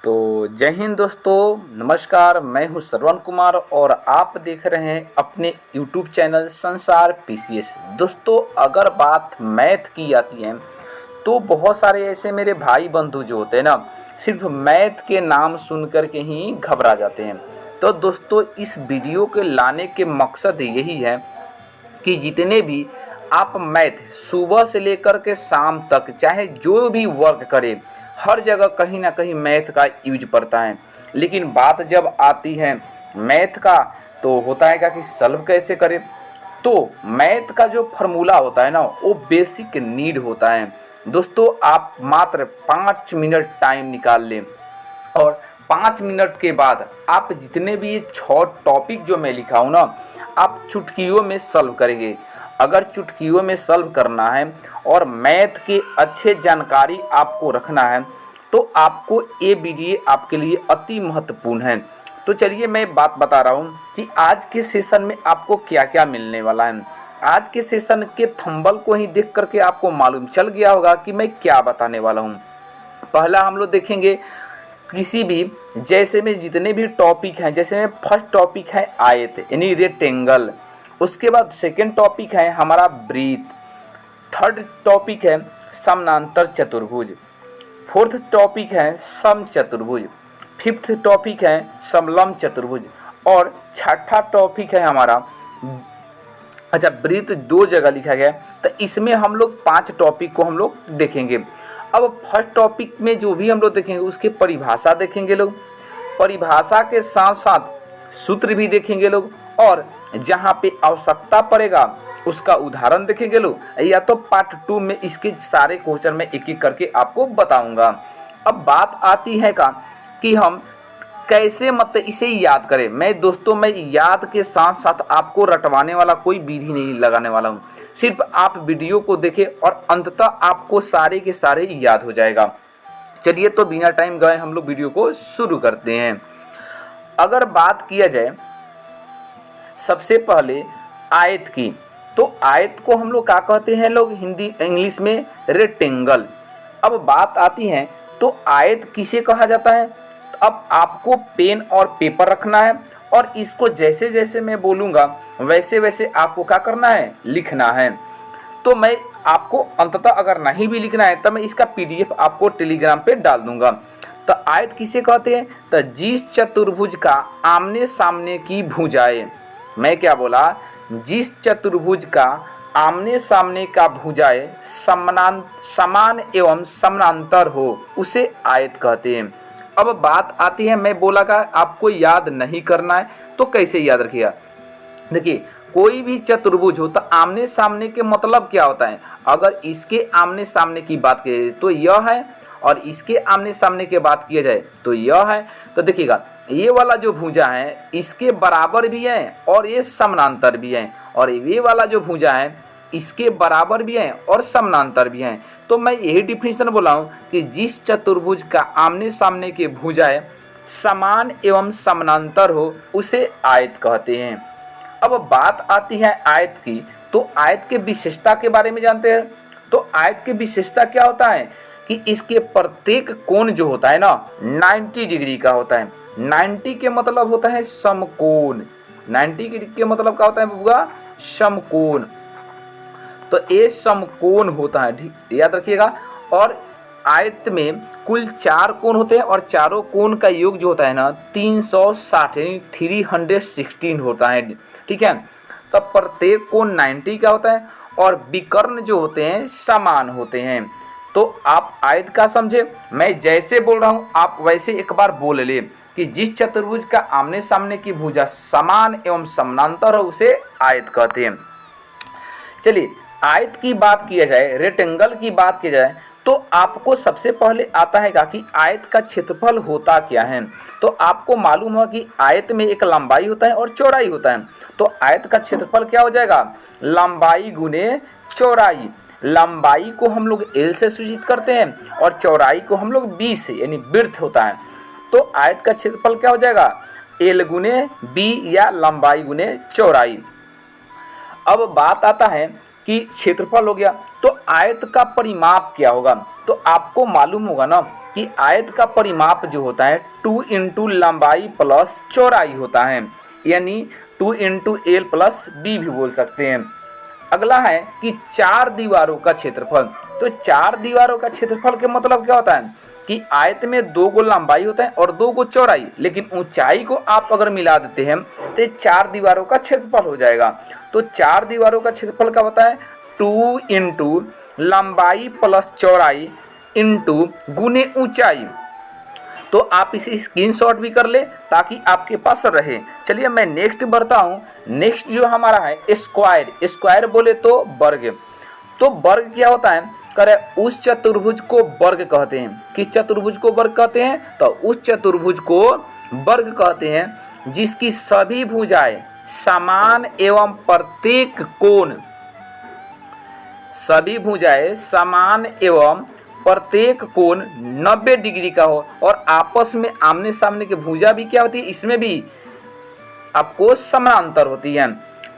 तो जय हिंद दोस्तों, नमस्कार। मैं हूं श्रवण कुमार और आप देख रहे हैं अपने YouTube चैनल संसार पीसीएस। दोस्तों, अगर बात मैथ की आती है तो बहुत सारे ऐसे मेरे भाई बंधु जो होते हैं ना, सिर्फ मैथ के नाम सुन कर के ही घबरा जाते हैं। तो दोस्तों, इस वीडियो के लाने के मकसद यही है कि जितने भी आप मैथ सुबह से लेकर के शाम तक चाहे जो भी वर्क करें, हर जगह कहीं ना कहीं मैथ का यूज पड़ता है। लेकिन बात जब आती है मैथ का तो होता है क्या कि सॉल्व कैसे करें। तो मैथ का जो फार्मूला होता है ना, वो बेसिक नीड होता है। दोस्तों, आप मात्र 5 मिनट टाइम निकाल लें और 5 मिनट के बाद आप जितने भी ये 6 टॉपिक जो मैं लिखा हूँ ना, आप चुटकियों में सॉल्व करेंगे। अगर चुटकियों में सॉल्व करना है और मैथ की अच्छे जानकारी आपको रखना है तो आपको ये वीडियो आपके लिए अति महत्वपूर्ण है। तो चलिए मैं बात बता रहा हूँ कि आज के सेशन में आपको क्या क्या मिलने वाला है। आज के सेशन के थंबनेल को ही देख करके आपको मालूम चल गया होगा कि मैं क्या बताने वाला हूँ। पहला हम लोग देखेंगे किसी भी, जैसे में जितने भी टॉपिक हैं, जैसे में फर्स्ट टॉपिक है आयत यानी रेक्टेंगल, उसके बाद सेकेंड टॉपिक है हमारा वृत्त, थर्ड टॉपिक है समानांतर चतुर्भुज, फोर्थ टॉपिक है समचतुर्भुज, फिफ्थ टॉपिक है समलंब चतुर्भुज और छठा टॉपिक है हमारा वृत्त 2 जगह लिखा गया है। तो इसमें हम लोग 5 टॉपिक को हम लोग देखेंगे। अब फर्स्ट टॉपिक में जो भी हम लोग देखेंगे उसके परिभाषा देखेंगे लोग, परिभाषा के साथ साथ सूत्र भी देखेंगे लोग, और जहाँ पे आवश्यकता पड़ेगा उसका उदाहरण देखेंगे लोग, या तो पार्ट 2 में इसके सारे क्वेश्चन में एक एक करके आपको बताऊंगा। अब बात आती है का कि हम कैसे मतलब इसे याद करें। मैं याद के साथ साथ आपको रटवाने वाला कोई विधि नहीं लगाने वाला हूँ। सिर्फ आप वीडियो को देखें और अंततः आपको सारे के सारे याद हो जाएगा। चलिए, तो बिना टाइम गए हम लोग वीडियो को शुरू करते हैं। अगर बात किया जाए सबसे पहले आयत की, तो आयत को हम लोग क्या कहते हैं लोग हिंदी इंग्लिश में रेक्टेंगल। अब बात आती है तो आयत किसे कहा जाता है। अब आपको पेन और पेपर रखना है और इसको जैसे जैसे मैं बोलूँगा वैसे वैसे आपको क्या करना है, लिखना है। तो मैं आपको अंततः अगर नहीं भी लिखना है तो मैं इसका PDF आपको टेलीग्राम पे डाल दूंगा। तो आयत किसे कहते हैं, तो जिस चतुर्भुज का आमने सामने की भुजाएं, मैं क्या बोला, जिस चतुर्भुज का आमने सामने का भुजाएं समान एवं समानांतर हो उसे आयत कहते हैं। अब बात आती है, मैं बोला का आपको याद नहीं करना है तो कैसे याद रखिएगा। देखिए, कोई भी चतुर्भुज हो तो आमने सामने के मतलब क्या होता है। अगर इसके आमने सामने की बात की जाए तो यह है, और इसके आमने सामने की बात किया जाए तो यह है। तो देखिएगा, ये वाला जो भुजा है इसके बराबर भी है और ये समानांतर भी है, और ये वाला जो भुजा है इसके बराबर भी है और समानांतर भी है। तो मैं यही डिफिनेशन बोला हूँ कि जिस चतुर्भुज का आमने सामने के भुजाएं समान एवं समानांतर हो उसे आयत कहते हैं। अब बात आती है आयत की, तो आयत के विशेषता के बारे में जानते हैं। तो आयत की विशेषता क्या होता है कि इसके प्रत्येक कोण जो होता है ना 90 डिग्री का होता है। 90 के मतलब होता है समकोण। 90 के मतलब क्या होता है बुआ, समकोण। तो ये समकोण होता है, ठीक, याद रखिएगा। और आयत में कुल 4 कोण होते हैं और चारों कोण का योग जो होता है ना 360 यानी 316 होता है, ठीक है। तो प्रत्येक कोण 90 का होता है और विकर्ण जो होते हैं समान होते हैं। तो आप आयत का समझे, मैं जैसे बोल रहा हूँ आप वैसे एक बार बोल ले कि जिस चतुर्भुज का आमने सामने की भुजा समान एवं समानांतर हो उसे आयत कहते हैं। चलिए, आयत की बात किया जाए, रेक्टेंगल की बात की जाए तो आपको सबसे पहले आता है कि आयत का क्षेत्रफल होता क्या है। तो आपको मालूम है कि आयत में एक लंबाई होता है और चौड़ाई होता है। तो आयत का क्षेत्रफल क्या हो जाएगा, लंबाई गुने चौड़ाई। लंबाई को हम लोग L से सूचित करते हैं और चौड़ाई को हम लोग B से यानी वृत्त होता है। तो आयत का क्षेत्रफल क्या हो जाएगा, L गुने B या लंबाई गुने चौड़ाई। अब बात आता है कि क्षेत्रफल हो गया, तो आयत का परिमाप क्या होगा? तो आपको मालूम होगा ना कि आयत का परिमाप जो होता है 2 इंटू लंबाई प्लस चौड़ाई होता है, यानी 2 इंटू एल प्लस बी भी बोल सकते हैं। अगला है कि 4 दीवारों का क्षेत्रफल। तो 4 दीवारों का क्षेत्रफल के मतलब क्या होता है कि आयत में 2 गो लंबाई होता है और 2 गो चौड़ाई, लेकिन ऊंचाई को आप अगर मिला देते हैं तो 4 दीवारों का क्षेत्रफल हो जाएगा। तो 4 दीवारों का क्षेत्रफल क्या होता है? 2 इंटू लंबाई प्लस चौड़ाई इंटू गुने ऊंचाई। तो आप इसे स्क्रीनशॉट भी कर ले ताकि आपके पास रहे। चलिए मैं नेक्स्ट बढ़ता हूँ। नेक्स्ट जो हमारा है स्क्वायर। स्क्वायर बोले तो वर्ग। तो वर्ग क्या होता है? करे उस चतुर्भुज को वर्ग कहते हैं। किस चतुर्भुज को वर्ग कहते हैं? तो उस चतुर्भुज को वर्ग कहते हैं जिसकी सभी भुजाएं समान एवं प्रत्येक कोण, सभी भुजाएं समान एवं प्रत्येक कोण 90 डिग्री का हो और आपस में आमने सामने की भुजा भी क्या होती है? इसमें भी आपको समानांतर होती है।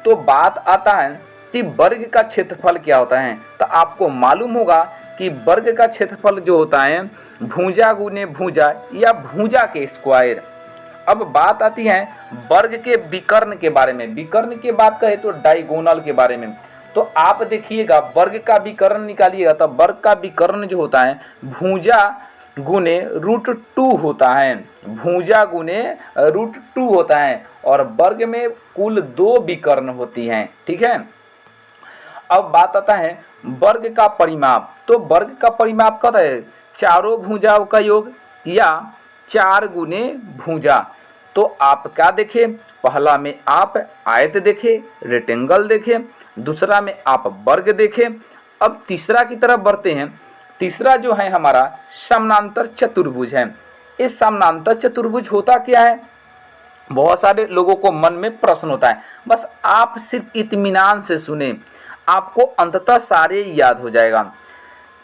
तो बात आता है कि वर्ग का क्षेत्रफल क्या होता है। तो आपको मालूम होगा कि वर्ग का क्षेत्रफल जो होता है भुजा गुने भुजा या भुजा के स्क्वायर। अब बात आती है वर्ग के विकर्ण के बारे में। विकर्ण की बात करें तो डायगोनल के बारे में। तो आप देखिएगा वर्ग का विकर्ण निकालिएगा तो वर्ग का विकर्ण जो होता है भुजा गुने √2 होता है। भुजा गुने √2 होता है और वर्ग में कुल 2 विकर्ण होती हैं। ठीक है। अब बात आता है वर्ग का परिमाप। तो वर्ग का परिमाप क्या है? चारों भुजाओं का योग या 4 गुने भुजा। तो आप क्या देखें? पहला में आप आयत देखें, रेक्टेंगल देखें, दूसरा में आप वर्ग देखें। अब तीसरा की तरफ बढ़ते हैं। तीसरा जो है हमारा समानांतर चतुर्भुज है। इस समानांतर चतुर्भुज होता क्या है? बहुत सारे लोगों को मन में प्रश्न होता है। बस आप सिर्फ इत्मीनान से सुने, आपको अंततः सारे याद हो जाएगा।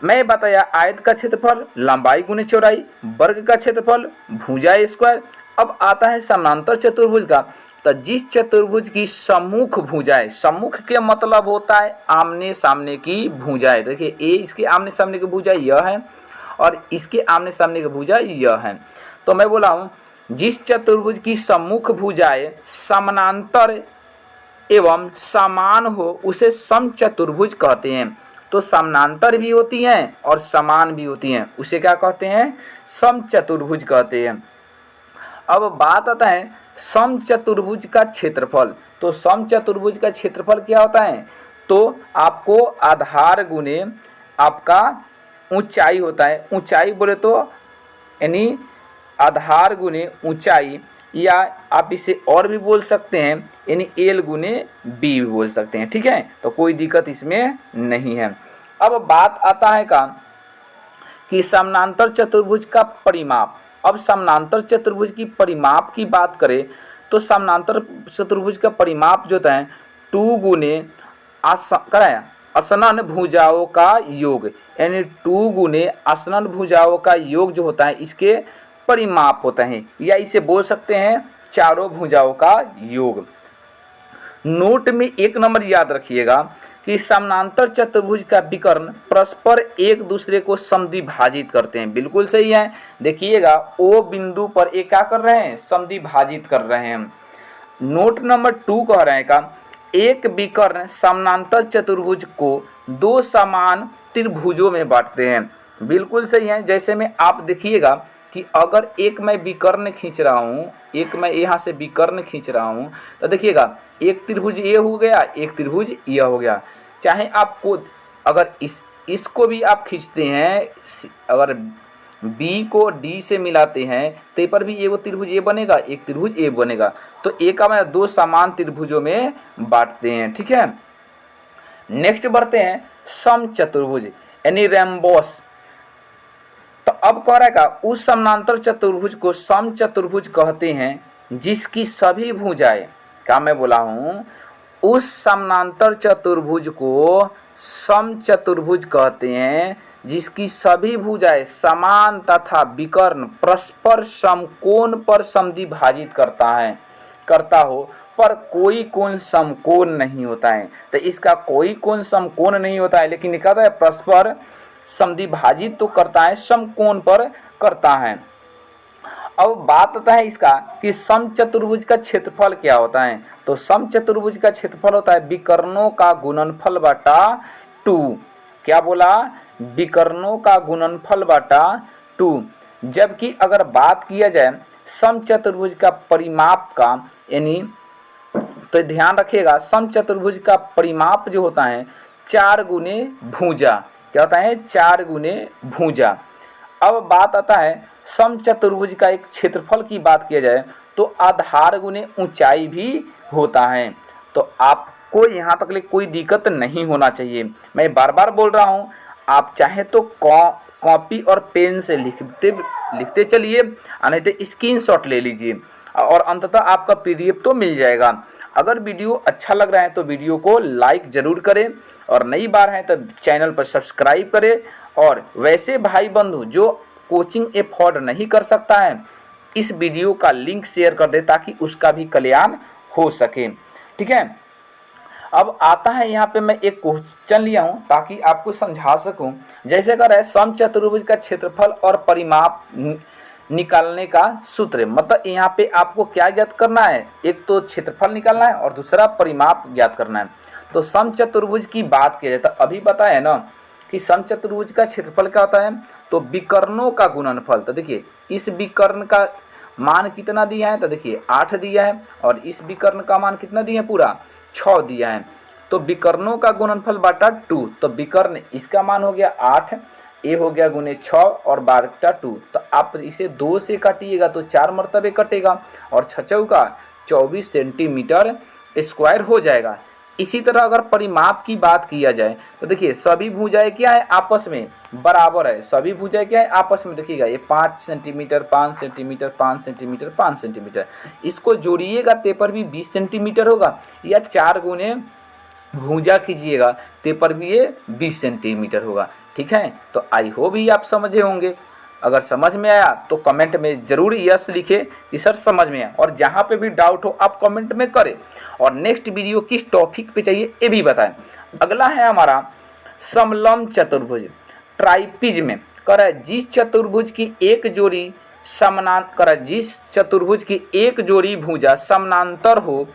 मैं बताया आयत का क्षेत्रफल लंबाई गुने चौड़ाई, वर्ग का क्षेत्रफल भुजा स्क्वायर। अब आता है समानांतर चतुर्भुज का। तो जिस चतुर्भुज की सम्मुख भुजाएं, सम्मुख के मतलब होता है आमने सामने की भुजाएं। देखिए ए इसके आमने सामने की भुजा यह है और इसके आमने सामने की भुजा यह है। तो मैं बोला हूँ जिस चतुर्भुज की सम्मुख भुजाएं समानांतर एवं समान हो उसे समचतुर्भुज कहते हैं। तो समानांतर भी होती हैं और समान भी होती हैं, उसे क्या कहते हैं? समचतुर्भुज कहते हैं। अब बात आता है समचतुर्भुज का क्षेत्रफल। तो समचतुर्भुज का क्षेत्रफल क्या होता है? तो आपको आधार गुने आपका ऊंचाई होता है। ऊंचाई बोले तो यानी आधार गुने ऊंचाई, या आप इसे और भी बोल सकते हैं यानी एल गुने बी भी बोल सकते हैं। ठीक है। तो कोई दिक्कत इसमें नहीं है। अब बात आता है का कि समानांतर चतुर्भुज का परिमाप। अब समानांतर चतुर्भुज की परिमाप की बात करें तो समानांतर चतुर्भुज का परिमाप जो होता है 2 गुने असनन भुजाओं का योग, यानी 2 गुने असनन भुजाओं का योग जो होता है इसके परिमाप होता है, या इसे बोल सकते हैं चारों भुजाओं का योग। नोट में 1 नंबर याद रखिएगा कि समानांतर चतुर्भुज का विकर्ण परस्पर एक दूसरे को समद्विभाजित करते हैं। बिल्कुल सही है। देखिएगा ओ बिंदु पर एक क्या कर रहे हैं? समद्विभाजित कर रहे हैं। नोट नंबर 2 कह रहे हैं का एक विकर्ण समानांतर चतुर्भुज को 2 समान त्रिभुजों में बांटते हैं। बिल्कुल सही है। जैसे में आप देखिएगा कि अगर एक मैं विकर्ण खींच रहा हूँ, एक मैं यहाँ से विकर्ण खींच रहा हूँ, तो देखिएगा एक त्रिभुज ये हो गया, एक त्रिभुज यह हो गया। चाहे आपको अगर इसको भी आप खींचते हैं, अगर बी को डी से मिलाते हैं तो पर भी एक त्रिभुज ये बनेगा, एक त्रिभुज ये बनेगा। तो एक का मैं 2 समान त्रिभुजों में बांटते हैं। ठीक है। नेक्स्ट बढ़ते हैं समचतुर्भुज यानी रेम्बोस। तो अब कह रहा है का उस समानांतर चतुर्भुज को समचतुर्भुज कहते हैं जिसकी सभी भुजाएं, क्या मैं बोला हूँ, उस समानांतर चतुर्भुज को समचतुर्भुज कहते हैं जिसकी सभी भुजाएं समान तथा विकर्ण परस्पर समकोण पर समद्विभाजित करता हो पर कोई कोण समकोण नहीं होता है। तो इसका कोई कोण समकोण नहीं होता है, लेकिन लिखा था परस्पर समद्विभाजित तो करता है, समकोण पर करता है। अब बात आता है इसका कि समचतुर्भुज का क्षेत्रफल क्या होता है। तो समचतुर्भुज का क्षेत्रफल होता है विकर्णों का गुणनफल बटा 2। क्या बोला? विकर्णों का गुणनफल बटा 2। जबकि अगर बात किया जाए समचतुर्भुज का परिमाप का, यानी तो ध्यान रखिएगा समचतुर्भुज का परिमाप जो होता है 4 गुने भुजा। क्या होता है? 4 गुने भुजा। अब बात आता है समचतुर्भुज का एक क्षेत्रफल की बात किया जाए तो आधार गुने ऊंचाई भी होता है। तो आपको यहाँ तक ले कोई दिक्कत नहीं होना चाहिए। मैं बार बार बोल रहा हूँ, आप चाहे तो कॉपी और पेन से लिखते चलिए, नहीं तो स्क्रीनशॉट ले लीजिए और अंततः आपका पीडीएफ तो मिल जाएगा। अगर वीडियो अच्छा लग रहा है तो वीडियो को लाइक ज़रूर करें और नई बार है तो चैनल पर सब्सक्राइब करें। और वैसे भाई बंधु जो कोचिंग अफोर्ड नहीं कर सकता है, इस वीडियो का लिंक शेयर कर दे ताकि उसका भी कल्याण हो सके। ठीक है, अब आता है यहाँ पे मैं एक क्वेश्चन लिया हूँ ताकि आपको समझा सकूँ। जैसे कर है समचतुर्भुज का क्षेत्रफल और परिमाप निकालने का सूत्र। मतलब यहाँ पे आपको क्या ज्ञात करना है? एक तो क्षेत्रफल निकालना है और दूसरा परिमाप ज्ञात करना है। तो समचतुर्भुज की बात की जाए तो अभी बताया ना कि समचतुर्भुज का क्षेत्रफल क्या होता है, तो विकर्णों का गुणनफल। तो देखिए इस विकर्ण का मान कितना दिया है, तो देखिए 8 दिया है, और इस विकर्ण का मान कितना दिया है, पूरा 6 दिया है। तो विकर्णों का गुणनफल बटा 2। तो विकर्ण इसका मान हो गया 8, ए हो गया गुने 6 और 12 तो आप इसे 2 से काटिएगा तो 4 मरतबे कटेगा और 6 का 24 सेंटीमीटर स्क्वायर हो जाएगा। इसी तरह अगर परिमाप की बात किया जाए तो देखिए सभी भुजाएं क्या है, आपस में बराबर है। सभी भुजाएं क्या है, आपस में देखिएगा ये 5 सेंटीमीटर 5 सेंटीमीटर 5 सेंटीमीटर 5 सेंटीमीटर, इसको जोड़िएगा ते पर भी 20 सेंटीमीटर होगा, या 4 गुने भुजा कीजिएगा ते पर भी ये 20 सेंटीमीटर होगा। ठीक है, तो आई होप भी आप समझे होंगे। अगर समझ में आया तो कमेंट में ज़रूर यस लिखे कि सर समझ में आया, और जहाँ पे भी डाउट हो आप कमेंट में करें। और नेक्स्ट वीडियो किस टॉपिक पे चाहिए ये भी बताएं। अगला है हमारा समलंब चतुर्भुज ट्राइपिज्म। कर जिस चतुर्भुज की एक जोड़ी जिस चतुर्भुज की एक जोड़ी भुजा समानांतर हो,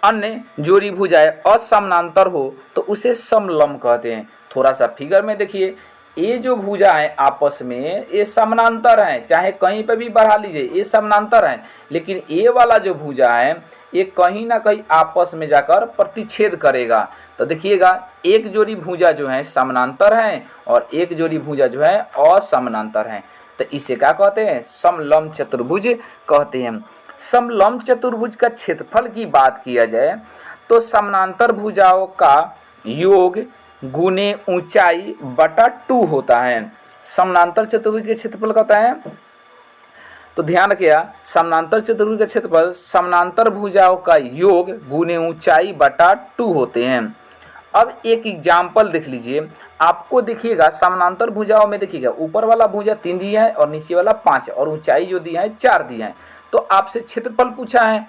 अन्य जोड़ी भुजाएं असमानांतर हो तो उसे समलंब कहते हैं। थोड़ा सा फिगर में देखिए, ये जो भुजा है आपस में ये समानांतर है, चाहे कहीं पे भी बढ़ा लीजिए ये समानांतर है, लेकिन ये वाला जो भुजा है ये कहीं ना कहीं आपस में जाकर प्रतिच्छेद करेगा। तो देखिएगा एक जोड़ी भुजा जो है समानांतर है और एक जोड़ी भुजा जो है असमानांतर है, तो इसे क्या कहते हैं, समलंब चतुर्भुज कहते हैं। समलंब चतुर्भुज का क्षेत्रफल की बात किया जाए तो समानांतर भुजाओं का योग गुने ऊंचाई बटा 2 होता है। समानांतर चतुर्भुज के क्षेत्रफल कहता है, तो ध्यान रखिएगा समानांतर चतुर्भुज का क्षेत्रफल समानांतर भुजाओं का योग गुने ऊंचाई बटा 2 होते हैं। अब एक एग्जाम्पल देख लीजिए, आपको देखिएगा समानांतर भुजाओं में देखिएगा ऊपर वाला भुजा 3 दिया है और नीचे वाला 5 है, और ऊंचाई जो दिया है 4 दिया है। तो आपसे क्षेत्रफल पूछा है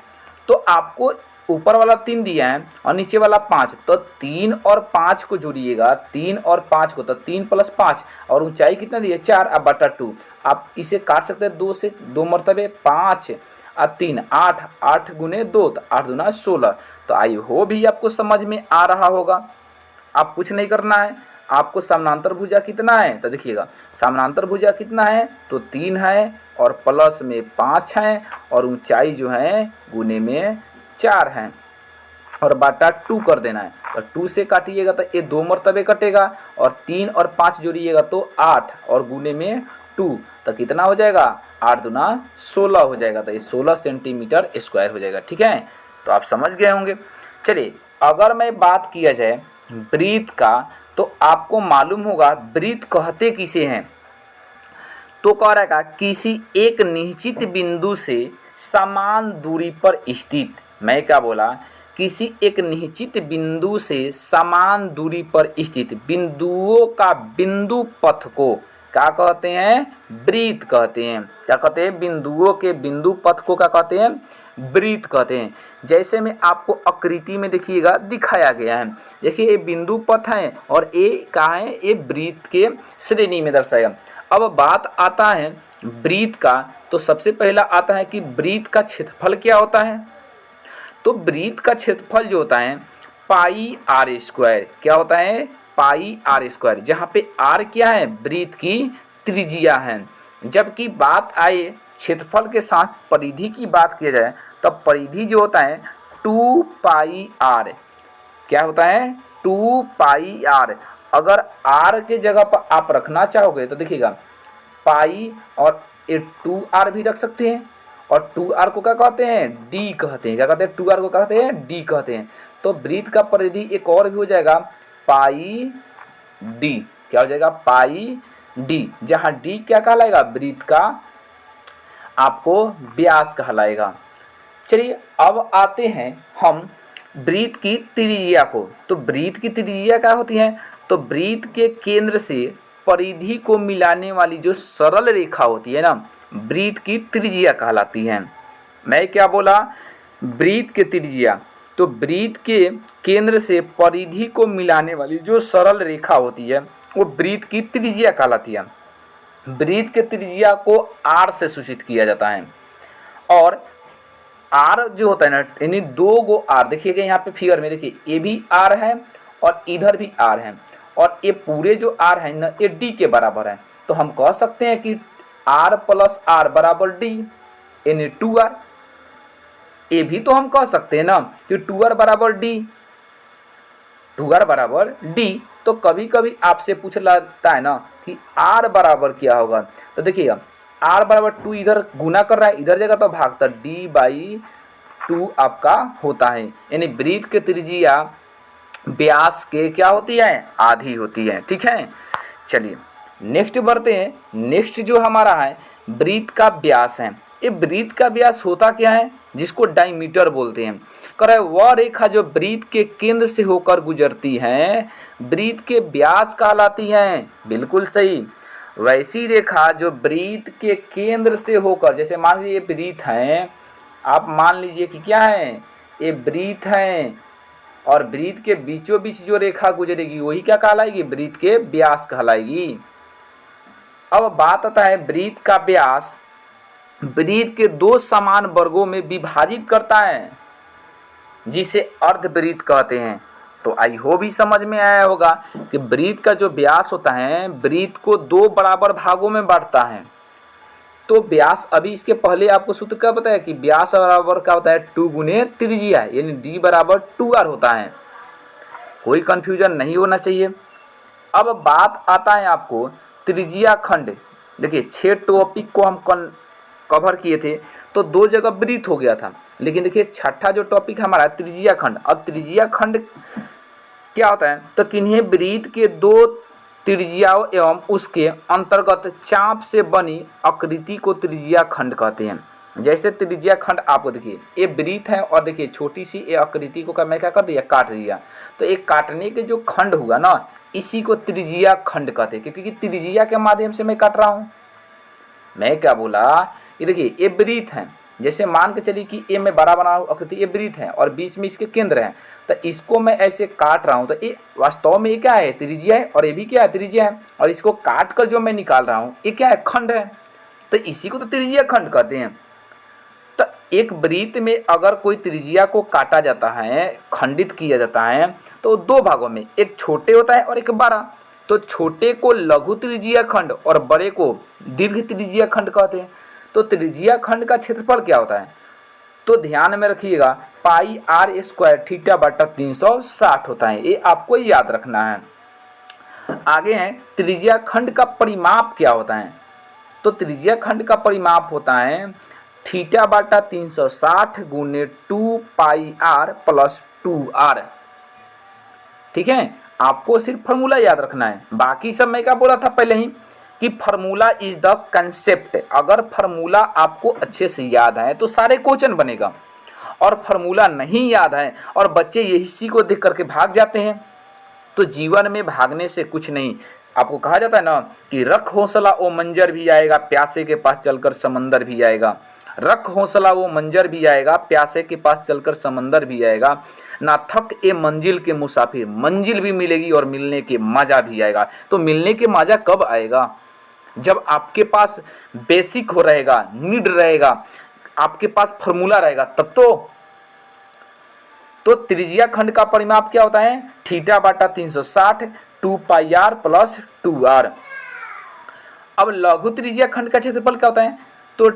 तो आपको ऊपर वाला 3 दिया है और नीचे वाला 5, तो 3 और 5 को जोड़िएगा, 3 और 5 को, तो 3 + 5 और ऊंचाई कितना दी है 4 अब बटा 2। आप इसे काट सकते हैं 2 से, 2 मरतबे 5 और 3 8, 8 गुने 2 तो 8 दूना 16। तो आई हो भी आपको समझ में आ रहा होगा। आप कुछ नहीं करना है, आपको समानांतर भुजा कितना है, तो देखिएगा समानांतर भुजा कितना है, तो 3 है और प्लस में 5 है और ऊंचाई जो है गुने में 4 है और बटा 2 कर देना है। तो 2 से काटिएगा तो ये 2 मरतबे कटेगा और 3 और 5 जोड़िएगा तो 8 और गुने में 2 तो कितना हो जाएगा, 8 दूना 16 हो जाएगा। तो ये 16 सेंटीमीटर स्क्वायर हो जाएगा। ठीक है, तो आप समझ गए होंगे। चलिए अगर मैं बात किया जाए वृत्त का, तो आपको मालूम होगा वृत्त कहते किसे हैं, तो कह रहा है किसी एक निश्चित बिंदु से समान दूरी पर स्थित, मैं क्या बोला, किसी एक निश्चित बिंदु से समान दूरी पर स्थित बिंदुओं का बिंदु पथ को क्या कहते हैं, वृत्त कहते हैं। क्या कहते हैं, बिंदुओं के बिंदु पथ को क्या कहते हैं, वृत्त कहते हैं। जैसे में आपको आकृति में देखिएगा दिखाया गया है, देखिए ये बिंदु पथ है और ये कहाँ है, ये वृत्त के श्रेणी में दर्शाया। अब बात आता है वृत्त का, तो सबसे पहला आता है कि वृत्त का क्षेत्रफल क्या होता है। तो वृत्त का क्षेत्रफल जो होता है पाई आर स्क्वायर, क्या होता है, पाई आर स्क्वायर, जहाँ पे आर क्या है, वृत्त की त्रिज्या है। जबकि बात आए क्षेत्रफल के साथ परिधि की बात किया जाए, तब परिधि जो होता है 2 पाई आर, क्या होता है, 2 पाई आर। अगर आर के जगह पर आप रखना चाहोगे तो देखिएगा पाई और 2r भी रख सकते हैं, और 2r को क्या कहते हैं, डी कहते हैं। क्या कहते हैं, 2r को कहते हैं, डी कहते हैं। तो वृत्त का परिधि एक और भी हो जाएगा पाई डी, क्या हो जाएगा, पाई डी, जहाँ डी क्या कहलाएगा, वृत्त का आपको व्यास कहलाएगा। चलिए अब आते हैं हम वृत्त की त्रिज्या को। तो वृत्त की त्रिज्या क्या होती है, तो वृत्त के केंद्र से परिधि को मिलाने वाली जो सरल रेखा होती है ना, वृत्त की त्रिज्या कहलाती है। मैं क्या बोला, वृत्त की त्रिज्या, तो वृत्त के केंद्र से परिधि को मिलाने वाली जो सरल रेखा होती है वो वृत्त की त्रिज्या कहलाती है। वृत्त के त्रिज्या को r से सूचित किया जाता है, और r जो होता है ना, यानी 2 गो r, देखिएगा यहाँ पे फिगर में देखिए, ये भी r है और इधर भी r है, और ये पूरे जो r है ना ये d के बराबर है। तो हम कह सकते हैं कि r प्लस r बराबर d, यानी 2r। ये भी तो हम कह सकते हैं ना कि 2r बराबर d, 2r बराबर d। तो कभी कभी आपसे पूछ लगता है ना कि r बराबर क्या होगा, तो देखिएगा r बराबर 2 इधर गुना कर रहा है, इधर जगह तो भागता d/2 आपका होता है, यानी वृत्त के त्रिज्या व्यास के क्या होती है, आधी होती है। ठीक है, चलिए नेक्स्ट बढ़ते हैं। नेक्स्ट जो हमारा है वृत्त का व्यास है। ये वृत्त का व्यास होता क्या है, जिसको डायमीटर बोलते हैं। कह रहे वह रेखा जो वृत्त के केंद्र से होकर गुजरती है वृत्त के व्यास कहलाती है। बिल्कुल सही, वैसी रेखा जो वृत्त के केंद्र से होकर, जैसे मान लीजिए ये वृत्त है, आप मान लीजिए कि क्या है, ये वृत्त है, और वृत्त के बीचों बीच जो रेखा गुजरेगी वही क्या कहलाएगी, वृत्त के व्यास कहलाएगी। अब बात आता है वृत्त का व्यास वृत्त के 2 समान वर्गों में विभाजित करता है, जिसे अर्धवृत्त कहते हैं। तो आई होप भी समझ में आया होगा कि वृत्त का जो व्यास होता है वृत्त को 2 बराबर भागों में बांटता है। तो व्यास, अभी इसके पहले आपको सूत्र क्या बताया कि व्यास बराबर क्या होता है, 2 गुने त्रिज्या, यानी d बराबर 2r होता है। कोई कंफ्यूजन नहीं होना चाहिए। अब बात आता है आपको त्रिज्या खंड। देखिए 6 टॉपिक को हम कवर किए थे, तो 2 जगह वृत्त हो गया था, लेकिन देखिए छठा जो टॉपिक हमारा त्रिज्या खंड। अब त्रिज्या खंड क्या होता है, तो किन्हीं वृत्त के 2 त्रिज्याओं एवं उसके अंतर्गत चाप से बनी आकृति को त्रिज्या खंड कहते हैं। जैसे त्रिज्या खंड आपको देखिए ये वृत्त है, और देखिए छोटी सी ये आकृति को मैं क्या कर दिया, काट दिया। तो एक काटने के जो खंड हुआ ना, इसी को त्रिज्या खंड कहते हैं, क्योंकि त्रिज्या के माध्यम से मैं काट रहा हूँ। मैं क्या बोला, ये देखिए ये वृत्त है, जैसे मान के चलिए कि ये मैं बड़ा बना आकृति, ये वृत्त है और बीच में इसके केंद्र है, तो इसको मैं ऐसे काट रहा हूँ, तो ये वास्तव में ये क्या है, त्रिज्या है, और ये भी क्या है, त्रिज्या है, और इसको काट कर जो मैं निकाल रहा हूँ ये क्या है, खंड है। तो इसी को तो त्रिज्या खंड कहते हैं। तो एक वृत्त में अगर कोई त्रिज्या को काटा जाता है, खंडित किया जाता है, तो 2 भागों में, एक छोटे होता है और एक बड़ा। तो छोटे को लघु त्रिज्या खंड और बड़े को दीर्घ त्रिज्या खंड कहते हैं। तो त्रिज्या खंड का क्षेत्रफल क्या होता है, तो ध्यान में रखिएगा पाई आर स्क्वायर थीटा बटा 360 होता है, ये आपको याद रखना है। आगे है त्रिज्या खंड का परिमाप क्या होता है, तो त्रिज्या खंड का परिमाप होता है थीटा बटा 360 गुने 2 पाई आर प्लस 2r। ठीक है, आपको सिर्फ फॉर्मूला याद रखना है, बाकी सब मैं क्या बोला था पहले ही कि फार्मूला इज द कंसेप्ट। अगर फार्मूला आपको अच्छे से याद है तो सारे क्वेश्चन बनेगा, और फार्मूला नहीं याद है और बच्चे इसी को देख करके भाग जाते हैं, तो जीवन में भागने से कुछ नहीं, आपको कहा जाता है ना कि रख हौसला वो मंजर भी आएगा, प्यासे के पास चलकर समंदर भी आएगा। रख हौसला वो मंजर भी आएगा, प्यासे के पास चलकर समंदर भी आएगा। ना थक ए मंजिल के मुसाफिर, मंजिल भी मिलेगी और मिलने के मज़ा भी आएगा। तो मिलने के मज़ा कब आएगा? जब आपके पास बेसिक हो रहेगा, नीड रहेगा, आपके पास फॉर्मूला रहेगा, तब तो त्रिज्या खंड का परिमाप क्या होता है? थीटा बटा 360 2 पाई आर प्लस 2r। अब लघु त्रिज्या खंड का क्षेत्रफल क्या होता है? तो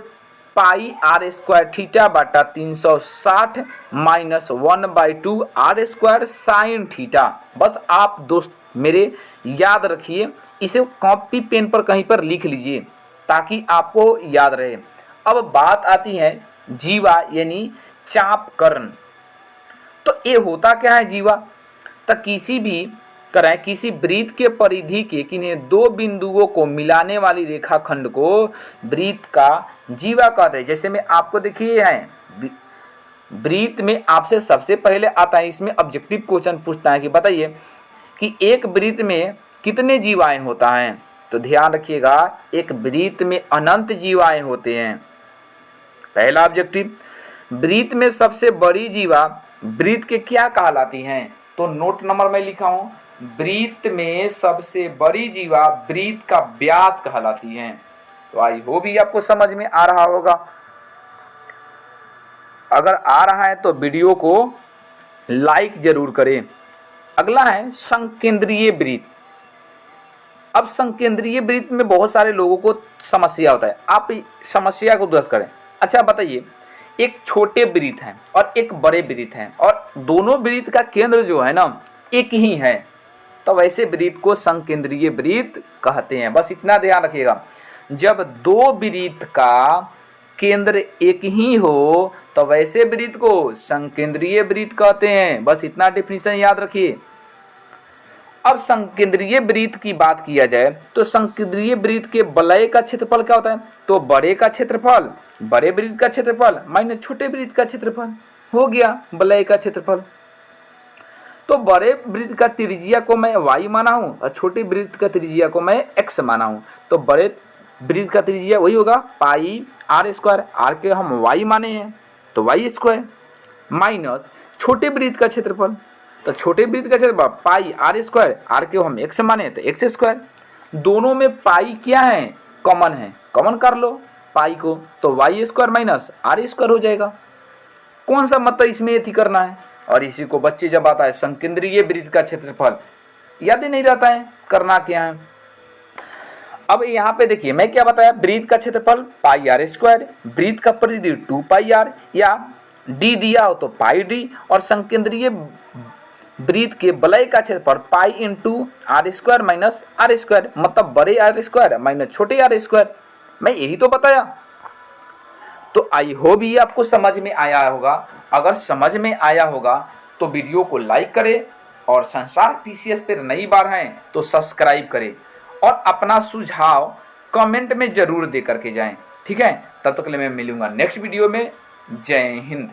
पाई आर स्क्वायर थीटा बटा 360 minus 1/2 r square sine theta. बस आप दोस्त मेरे याद रखिए, इसे कॉपी पेन पर कहीं पर लिख लीजिए ताकि आपको याद रहे। अब बात आती है जीवा यानी चाप कर्ण। तो ये होता क्या है जीवा? तो किसी भी करें किसी वृत्त के परिधि के किन्हीं दो बिंदुओं को मिलाने वाली रेखाखंड को वृत्त का जीवा कहते हैं। जैसे मैं आपको देखिए है वृत्त में आपसे सबसे पहले आता है, इसमें ऑब्जेक्टिव क्वेश्चन पूछता है कि बताइए कि एक वृत्त में कितने जीवाएं होता हैं। तो ध्यान रखिएगा, एक वृत्त में अनंत जीवाएं होते हैं। पहला ऑब्जेक्टिव, वृत्त में सबसे बड़ी जीवा वृत्त के क्या कहलाती हैं? तो नोट नंबर में लिखा हूं, वृत्त में सबसे बड़ी जीवा वृत्त का व्यास कहलाती हैं। तो आई होप भी आपको समझ में आ रहा होगा। अगर आ रहा है तो वीडियो को लाइक जरूर करें। अगला है संकेंद्रीय वृत्त। अब संकेंद्रीय वृत्त में बहुत सारे लोगों को समस्या होता है, आप समस्या को दूर करें। अच्छा बताइए, एक छोटे वृत्त हैं और एक बड़े वृत्त हैं और दोनों वृत्त का केंद्र जो है ना एक ही है, तो वैसे वृत्त को संकेंद्रीय वृत्त कहते हैं। बस इतना ध्यान रखिएगा, जब दो वृत्त का केंद्र एक ही हो तो वैसे वृत्त को संकेंद्रीय वृत्त कहते हैं। बस इतना डेफिनेशन याद रखिए। अब संकेंद्रीय वृत्त की बात किया जाए तो संकेंद्रीय वृत्त के वलय का क्षेत्रफल क्या होता है? तो बड़े का क्षेत्रफल, बड़े वृत्त का क्षेत्रफल माइनस छोटे वृत्त का क्षेत्रफल हो गया वलय का क्षेत्रफल। तो बड़े वृत्त का त्रिज्या को मैं y माना हूँ और छोटे वृत्त का त्रिज्या को मैं x माना हूँ। तो बड़े वृत्त का त्रिज्या वही होगा पाई आर स्क्वायर, आर के हम y माने हैं तो वाई स्क्वायर, माइनस छोटे वृत्त का क्षेत्रफल। तो छोटे वृत्त का क्षेत्रफल पाई आर स्क्वायर, आर के हम x माने तो एक्स स्क्वायर। दोनों में पाई क्या है? कॉमन है, कॉमन कर लो पाई को, तो y square minus r square हो जाएगा। कौन सा मतलब इसमें एथी करना है? और इसी को बच्चे जब आता है संकेंद्रीय वृत्त का क्षेत्रफल याद ही नहीं रहता है करना क्या है। अब यहाँ पे देखिए मैं क्या बताया, वृत्त का क्षेत्रफल पाई आर स्क्वायर, वृत्त का परिधि 2 पाई आर या डी दिया हो तो पाई डी, और संकेंद्रीय वृत्त के वलय का क्षेत्रफल pi into r square minus r square, मतलब बड़े आर स्क्वायर माइनस छोटे आर स्क्वायर। मैं यही तो बताया। तो आई होप ये आपको समझ में आया होगा। अगर समझ में आया होगा तो वीडियो को लाइक करें और संसार पीसीएस पर नई बार हैं तो सब्सक्राइब करें और अपना सुझाव कमेंट में ज़रूर दे करके जाएं। ठीक है, तब तक के लिए मैं मिलूंगा नेक्स्ट वीडियो में। जय हिंद।